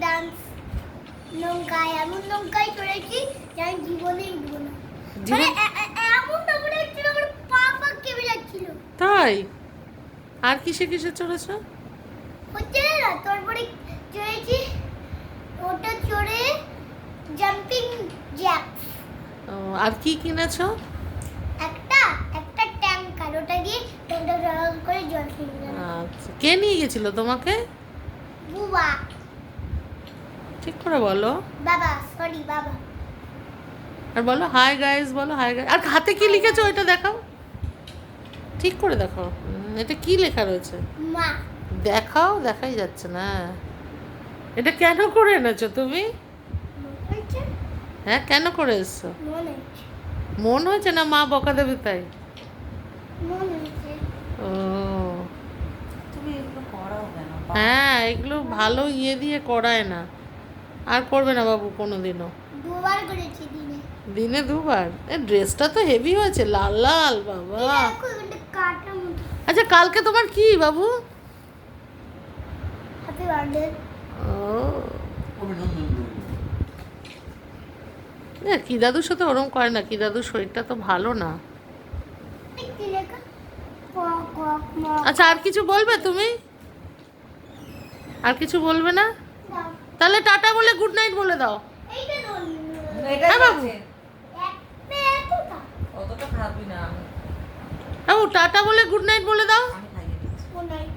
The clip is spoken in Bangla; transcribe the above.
ডান্স নৌকায় এমন নৌকায় চড়েছি যে আমি জীবনেই উঠবো না। মানে এমন নৌকা ছিল আমার পা পা কেঁপে যাচ্ছিল। তাই? আর কিসে কিসে চড়েছো? হচ্ছে না তারপরে চড়েছি ওটা চড়ে জাম্পিং জ্যাক্স। ও, আর কি কিনেছো? একটা একটা ট্যাঙ্কার ওটা দিয়ে ডল করে জল খেয়ে আচ্ছা, কে নিয়ে গেছিল তোমাকে? বুবা ঠিক করে বলো। বাবা সরি বাবা। আর বলো হাই গাইস, বলো হাই গাইস। আর হাতে কি লিখেছো ওইটা দেখাও, ঠিক করে দেখাও। এটা কি লেখা রয়েছে মা দেখাও, দেখাই যাচ্ছে না। এটা কেন করে এনেছো তুমি? হয়েছে হ্যাঁ, কেন করে এসছো? মনে হচ্ছে মন হয়েছে না মা বকা দেবে তাই? মনে হচ্ছে ও তুমি এগুলো করাও কেন? হ্যাঁ, এগুলো ভালো ইয়ে দিয়ে করায় না। আর করবে না বাবু কোনোদিনও। দুবার করেছি দিনে। দিনে দুবার? এই ড্রেসটা তো হেভি হয়েছে, লাল লাল বাবা। দেখো এটা কাটা মতো। আচ্ছা, কালকে তোমার কি বাবু? Happy birthday. ও কি দাদুর সাথে ওরম করে না, কি দাদুর শরীরটা তো ভালো না। কি লেখা কক কক মক। আচ্ছা, আর কিছু বলবে তুমি? আর কিছু বলবে না? দাও তাহলে টাটা বলে গুড নাইট বলে দাও। এইটা দাও এটাই হ্যাঁ বাবু। আছে। একটা এতটা অতটা খাবি না। বাবু টাটা বলে গুড নাইট বলে দাও। আমি খাইয়ে দিচ্ছি। কোনায়